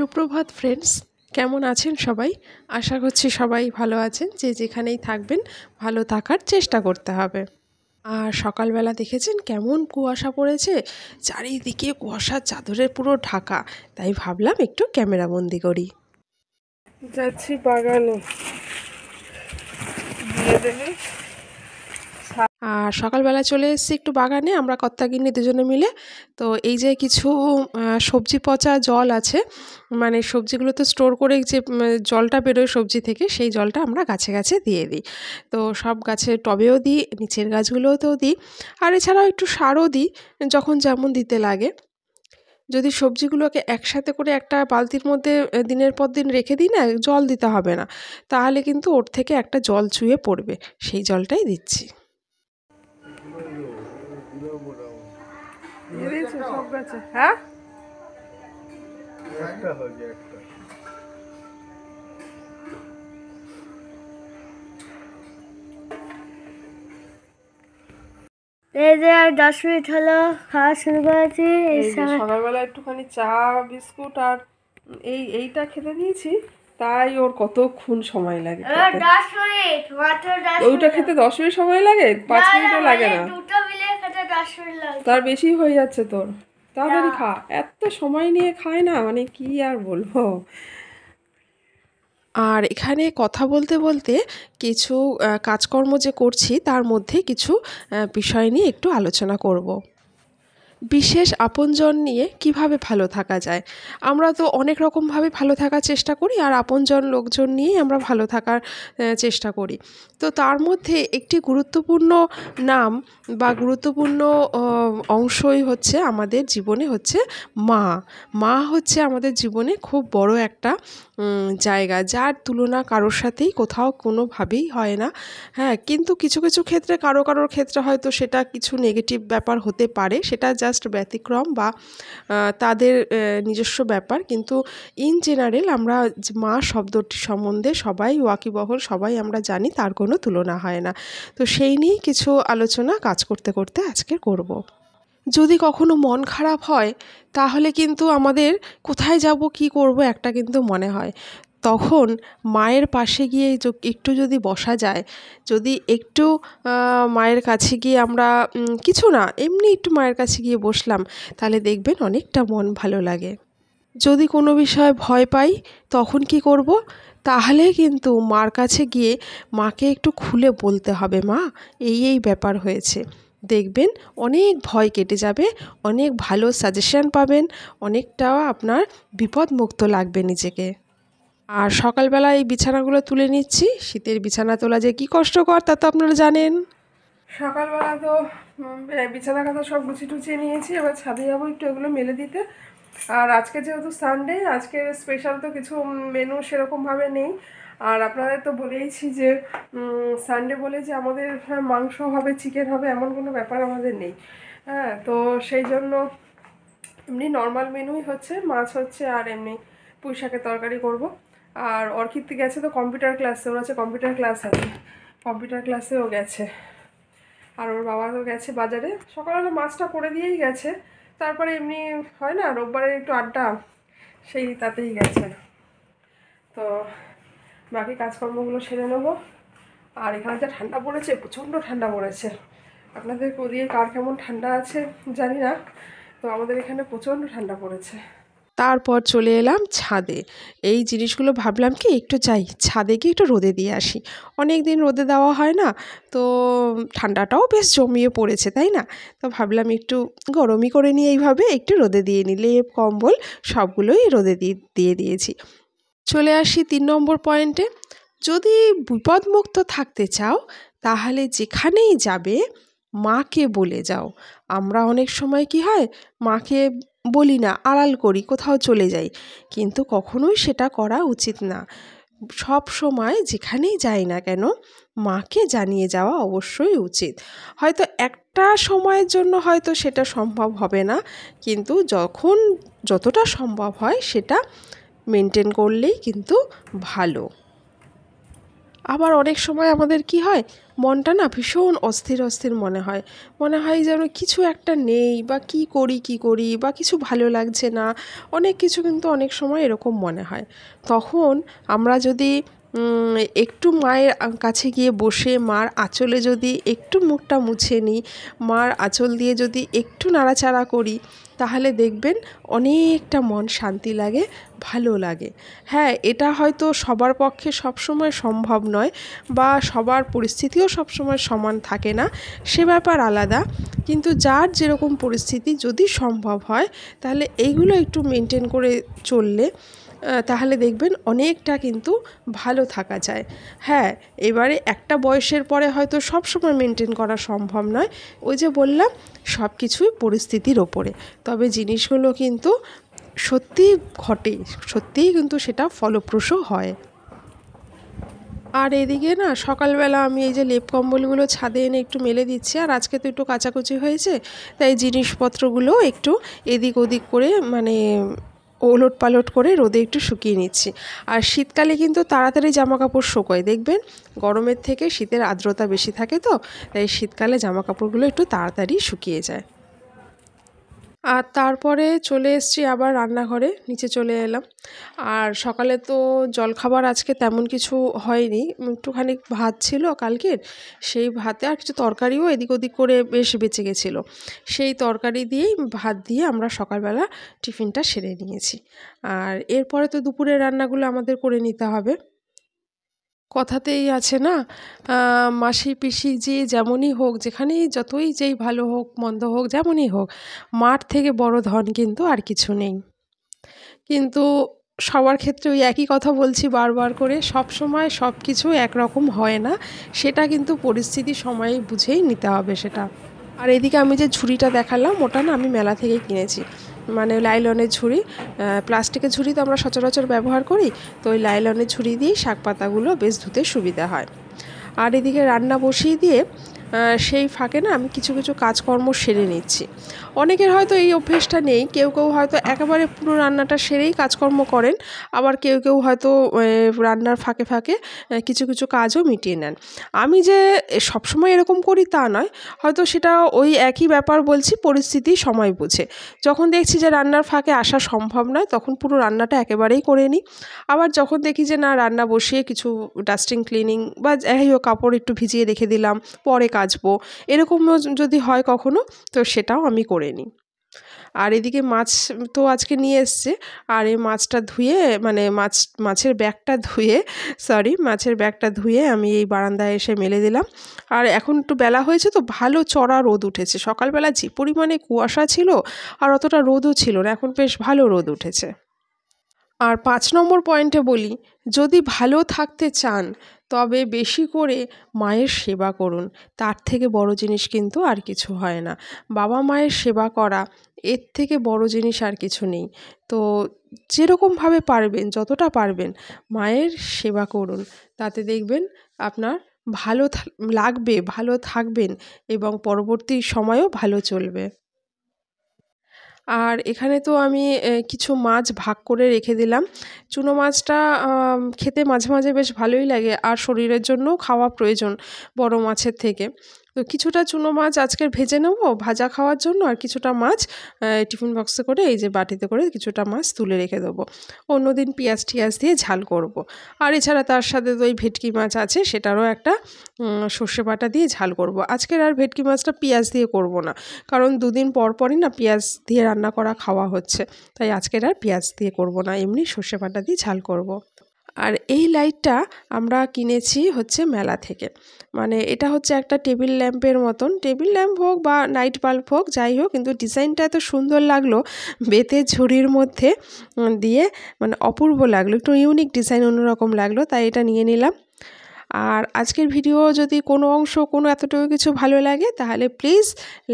সুপ্রভাত ফ্রেন্ডস, কেমন আছেন সবাই? আশা করছি সবাই ভালো আছেন। যে যেখানেই থাকবেন ভালো থাকার চেষ্টা করতে হবে। আর সকালবেলা দেখেছেন কেমন কুয়াশা পড়েছে, চারিদিকে কুয়াশার চাদরে পুরো ঢাকা। তাই ভাবলাম একটু ক্যামেরাবন্দি করি। যাচ্ছি বাগানে দিয়ে দেবে। আর সকালবেলা চলে এসেছি একটু বাগানে, আমরা কর্তাগিন্নি দুজনে মিলে। তো এই যে কিছু সবজি পচা জল আছে, মানে সবজিগুলো তো স্টোর করে যে জলটা বেরোয় সবজি থেকে, সেই জলটা আমরা গাছে গাছে দিয়ে দিই। তো সব গাছে টবেও দিই, নিচের গাছগুলোতেও দিই, আর এছাড়াও একটু সারও দিই যখন যেমন দিতে লাগে। যদি সবজিগুলোকে একসাথে করে একটা বালতির মধ্যে দিনের পর দিন রেখে দিই না, জল দিতে হবে না, তাহলে কিন্তু ওর থেকে একটা জল চুইয়ে পড়বে, সেই জলটাই দিচ্ছি। সব গাছে হ্যাঁ এই যে 10 মিনিট হলো খাওয়া শুরু করেছি। এই যে সকালবেলা একটুখানি চা বিস্কুট আর এইটা খেতে দিয়েছি, তাই ওর কতক্ষণ সময় লাগে খেতে। 10 মিনিট মাত্র 10 ওইটা খেতে 10 মিনিট সময় লাগে, 5 মিনিটও লাগে না। দুটো মিলে খেতে 10 মিনিট লাগে। তার বেশি হয়ে যাচ্ছে তোর। তাড়াতাড়ি খা, এত সময় নিয়ে খায় না, মানে কি আর বলবো। আর এখানে কথা বলতে বলতে কিছু কাজকর্ম যে করছি তার মধ্যে কিছু বিষয় নিয়ে একটু আলোচনা করব। বিশেষ আপনজন নিয়ে কিভাবে ভালো থাকা যায়। আমরা তো অনেক রকমভাবে ভালো থাকার চেষ্টা করি, আর আপনজন লোকজন নিয়েই আমরা ভালো থাকার চেষ্টা করি। তো তার মধ্যে একটি গুরুত্বপূর্ণ নাম বা গুরুত্বপূর্ণ অংশই হচ্ছে আমাদের জীবনে হচ্ছে মা। মা হচ্ছে আমাদের জীবনে খুব বড় একটা জায়গা, যার তুলনা কারোর সাথেই কোথাও কোনোভাবেই হয় না। হ্যাঁ, কিন্তু কিছু কিছু ক্ষেত্রে কারোর ক্ষেত্রে হয়তো সেটা কিছু নেগেটিভ ব্যাপার হতে পারে, সেটা জাস্ট ব্যতিক্রম বা তাদের নিজস্ব ব্যাপার। কিন্তু ইন জেনারেল আমরা মা শব্দটি সম্বন্ধে সবাই ওয়াকিবহল, সবাই আমরা জানি তার কোনো তুলনা হয় না। তো সেই নিয়েই কিছু আলোচনা কাজ করতে করতে আজকে করব। যদি কখনো মন খারাপ হয়, তাহলে কিন্তু আমাদের কোথায় যাব কী করব একটা কিন্তু মনে হয়। তখন মায়ের পাশে গিয়ে একটু যদি বসা যায়, যদি একটু মায়ের কাছে গিয়ে আমরা কিছু না, এমনি একটু মায়ের কাছে গিয়ে বসলাম, তাহলে দেখবেন অনেকটা মন ভালো লাগে। যদি কোনো বিষয়ে ভয় পাই, তখন কি করব? তাহলে কিন্তু মার কাছে গিয়ে মাকে একটু খুলে বলতে হবে, মা এই ব্যাপার হয়েছে। দেখবেন অনেক ভয় কেটে যাবে, অনেক ভালো সাজেশন পাবেন, অনেকটাও আপনার বিপদমুক্ত লাগবে নিজেকে। আর সকালবেলা এই বিছানাগুলো তুলে নিচ্ছি। শীতের বিছানা তোলা যে কী কষ্টকর তা তো আপনারা জানেন। সকালবেলা তো বিছানা কাঁথা সব গুছিয়ে নিয়েছি, এবার ছাদে যাবো একটু এগুলো মেলে দিতে। আর আজকে যেহেতু সানডে, আজকে স্পেশাল তো কিছু মেনু সেরকমভাবে নেই। আর আপনাদের তো বলেইছি যে সানডে বলে যে আমাদের মাংস হবে, চিকেন হবে, এমন কোনো ব্যাপার আমাদের নেই। হ্যাঁ, তো সেই জন্য এমনি নর্মাল মেনুই হচ্ছে, মাছ হচ্ছে আর এমনি পুঁই শাকের তরকারি করব। আর অর্কিত গেছে তো কম্পিউটার ক্লাসে, ওর আছে কম্পিউটার ক্লাস আছে, কম্পিউটার ক্লাসেও গেছে। আর ওর বাবা তো গেছে বাজারে, সকালবেলা মাছটা করে দিয়েই গেছে। তারপরে এমনি হয় না রোববারের একটু আড্ডা, সেই তাতেই গেছে। তো বাকি কাজকর্মগুলো সেরে নেবো। আর এখানে যা ঠান্ডা পড়েছে, প্রচণ্ড ঠান্ডা পড়েছে। আপনাদের ওদিকে কার কেমন ঠান্ডা আছে জানি না, তো আমাদের এখানে প্রচণ্ড ঠান্ডা পড়েছে। তারপর চলে এলাম ছাদে। এই জিনিসগুলো ভাবলাম কি একটু যাই ছাদে গিয়ে একটু রোদে দিয়ে আসি, অনেক দিন রোদে দেওয়া হয় না। তো ঠান্ডাটাও বেশ জমিয়ে পড়েছে, তাই না? তো ভাবলাম একটু গরমই করে নিই, এইভাবে একটু রোদে দিয়ে নিই। লেপ কম্বল সবগুলোই রোদে দিয়ে দিয়েছি। চলে আসি 3 নম্বর পয়েন্টে। যদি বিপদমুক্ত থাকতে চাও, তাহলে যেখানেই যাবে মাকে বলে যাও। আমরা অনেক সময় কি হয়, মাকে বলি না, আড়াল করি, কোথাও চলে যাই, কিন্তু কখনোই সেটা করা উচিত না। সব সময় যেখানেই যাই না কেন, মাকে জানিয়ে যাওয়া অবশ্যই উচিত। হয়তো একটা সময়ের জন্য হয়তো সেটা সম্ভব হবে না, কিন্তু যতটা সম্ভব হয় সেটা মেনটেন করলেই কিন্তু ভালো। আবার অনেক সময় আমাদের কি হয়, মনটা না ভীষণ অস্থির অস্থির মনে হয় যেন কিছু একটা নেই, বা কি করি বা কিছু ভালো লাগছে না, অনেক কিছু কিন্তু অনেক সময় এরকম মনে হয়। তখন আমরা যদি একটু মায়ের কাছে গিয়ে বসে মার আঁচলে যদি একটু মুখটা মুছে নিই, মার আঁচল দিয়ে যদি একটু নাড়াচাড়া করি, তাহলে দেখবেন অনেকটা মন শান্তি লাগে, ভালো লাগে। হ্যাঁ, এটা হয়তো সবার পক্ষে সবসময় সম্ভব নয়, বা সবার পরিস্থিতিও সবসময় সমান থাকে না, সে ব্যাপার আলাদা। কিন্তু যার যেরকম পরিস্থিতি যদি সম্ভব হয়, তাহলে এইগুলো একটু মেনটেন করে চললে তাহলে দেখবেন অনেকটা কিন্তু ভালো থাকা যায়। হ্যাঁ, এবারে একটা বয়সের পরে হয়তো সব সময় মেনটেন করা সম্ভব নয়, ওই যে বললাম সব কিছুই পরিস্থিতির ওপরে। তবে জিনিসগুলো কিন্তু সত্যিই ঘটে, সত্যিই কিন্তু সেটা ফলপ্রসূ হয়। আর এদিকে না সকালবেলা আমি এই যে লেপ কম্বলগুলো ছাদে এনে একটু মেলে দিচ্ছি, আর আজকে তো একটু কাচাকুচি হয়েছে, তাই জিনিসপত্রগুলো একটু এদিক ওদিক করে মানে ওলট পালট করে রোদে একটু শুকিয়ে নিচ্ছি। আর শীতকালে কিন্তু তাড়াতাড়ি জামা কাপড় শুকোয়, দেখবেন গরমের থেকে শীতের আর্দ্রতা বেশি থাকে, তো তাই শীতকালে জামা কাপড়গুলো একটু তাড়াতাড়ি শুকিয়ে যায়। আর তারপরে চলে এসেছি আবার রান্নাঘরে, নিচে চলে এলাম। আর সকালে তো জলখাবার আজকে তেমন কিছু হয়নি, একটুখানি ভাত ছিল কালকের, সেই ভাতে আর কিছু তরকারিও এদিক ওদিক করে বেশ বেঁচে গেছিলো, সেই তরকারি দিয়েই ভাত দিয়ে আমরা সকালবেলা টিফিনটা সেরে নিয়েছি। আর এরপরে তো দুপুরের রান্নাগুলো আমাদের করে নিতে হবে। কথাতেই আছে না, মাসি পিসি যে যেমনই হোক, যেখানেই যতই যেই ভালো হোক মন্দ হোক যেমনই হোক, মার থেকে বড় ধন কিন্তু আর কিছু নেই। কিন্তু সবার ক্ষেত্রে ওই একই কথা বলছি বারবার করে, সব সময় সব কিছু একরকম হয় না, সেটা কিন্তু পরিস্থিতি সময় বুঝেই নিতে হবে সেটা। আর এদিকে আমি যে ঝুড়িটা দেখালাম, ওটা না আমি মেলা থেকে কিনেছি, মানে লাইলনের ঝুড়ি। প্লাস্টিকের ঝুড়ি তো আমরা সচরাচর ব্যবহার করি, তো ওই লাইলনের ঝুড়ি দিয়েই শাক পাতাগুলো বেশ ধুতে সুবিধা হয়। আর এদিকে রান্না বসিয়ে দিয়ে সেই ফাঁকে না আমি কিছু কিছু কাজকর্ম সেরে নিচ্ছি। অনেকের হয়তো এই অভ্যেসটা নেই, কেউ কেউ হয়তো একেবারে পুরো রান্নাটা সেরেই কাজকর্ম করেন, আবার কেউ কেউ হয়তো রান্নার ফাঁকে ফাঁকে কিছু কিছু কাজও মিটিয়ে নেন। আমি যে সবসময় এরকম করি তা নয়, হয়তো সেটা ওই একই ব্যাপার বলছি, পরিস্থিতি সময় বুঝে। যখন দেখছি যে রান্নার ফাঁকে আসা সম্ভব নয়, তখন পুরো রান্নাটা একেবারেই করে নিই। আবার যখন দেখি যে না, রান্না বসিয়ে কিছু ডাস্টিং ক্লিনিং বা যাই হোক কাপড় একটু ভিজিয়ে রেখে দিলাম, পরে কাচবো, এরকমও যদি হয় কখনো, তো সেটাও আমি করে নিই। আর এদিকে মাছ তো আজকে নিয়ে এসছে, আর এই মাছটা ধুয়ে মানে মাছের ব্যাগটা ধুয়ে আমি এই বারান্দায় এসে মেলে দিলাম। আর এখন একটু বেলা হয়েছে তো ভালো চড়া রোদ উঠেছে, সকালবেলা যে পরিমাণে কুয়াশা ছিল আর অতটা রোদও ছিল না, এখন বেশ ভালো রোদ উঠেছে। আর ৫ নম্বর পয়েন্টে বলি, যদি ভালো থাকতে চান তবে বেশি করে মায়ের সেবা করুন, তার থেকে বড় জিনিস কিন্তু আর কিছু হয় না। বাবা মায়ের সেবা করা, এর থেকে বড় জিনিস আর কিছু নেই। তো যেরকমভাবে পারবেন, যতটা পারবেন মায়ের সেবা করুন, তাতে দেখবেন আপনার ভালো লাগবে, ভালো থাকবেন, এবং পরবর্তী সময়ও ভালো চলবে। আর এখানে তো আমি কিছু মাছ ভাগ করে রেখে দিলাম। চুনো মাছটা খেতে মাঝে মাঝে বেশ ভালোই লাগে, আর শরীরের জন্যও খাওয়া প্রয়োজন বড় মাছের থেকে। তো কিছুটা চুনো মাছ আজকে ভেজে নেব ভাজা খাওয়ার জন্য, আর কিছুটা মাছ টিফিন বক্সে করে এই যে বাটিতে করে কিছুটা মাছ তুলে রেখে দেবো, অন্যদিন পেঁয়াজ টিয়াজ দিয়ে ঝাল করব। আর এছাড়া তার সাথে তো ওই ভেটকি মাছ আছে, সেটারও একটা সর্ষে বাটা দিয়ে ঝাল করব। আজকের আর ভেটকি মাছটা পেঁয়াজ দিয়ে করব না, কারণ দুদিন পর পরই না পেঁয়াজ দিয়ে রান্না করা খাওয়া হচ্ছে, তাই আজকের আর পেঁয়াজ দিয়ে করব না, এমনি সর্ষে বাটা দিয়ে ঝাল করব। আর এই লাইটটা আমরা কিনেছি হচ্ছে মেলা থেকে, মানে এটা হচ্ছে একটা টেবিল ল্যাম্পের মতন, টেবিল ল্যাম্প হোক বা নাইট বাল্ব হোক যাই হোক, কিন্তু ডিজাইনটা এত সুন্দর লাগলো, বেতের ঝুড়ির মধ্যে দিয়ে, মানে অপূর্ব লাগলো, একটু ইউনিক ডিজাইন, অন্যরকম লাগলো, তাই এটা নিয়ে নিলাম। আর আজকের ভিডিও যদি কোনো অংশ কোনো এতটুকু কিছু ভালো লাগে, তাহলে please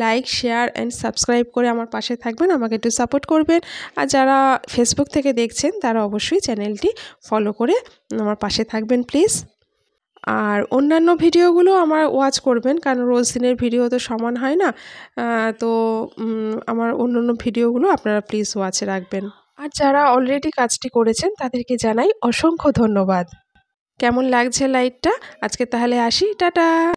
like share and subscribe করে আমার পাশে থাকবেন, আমাকে একটু সাপোর্ট করবেন। আর যারা ফেসবুক থেকে দেখছেন তারা অবশ্যই চ্যানেলটি ফলো করে আমার পাশে থাকবেন প্লিজ। আর অন্যান্য ভিডিওগুলো আমার ওয়াচ করবেন, কারণ রোজ দিনের ভিডিও তো সমান হয় না, তো আমার অন্যান্য ভিডিওগুলো আপনারা প্লিজ ওয়াচে রাখবেন। আর যারা অলরেডি কাজটি করেছেন তাদেরকে জানাই অসংখ্য ধন্যবাদ। কেমন লাগছে লাইটটা? আজকে তাহলে আসি, টাটা।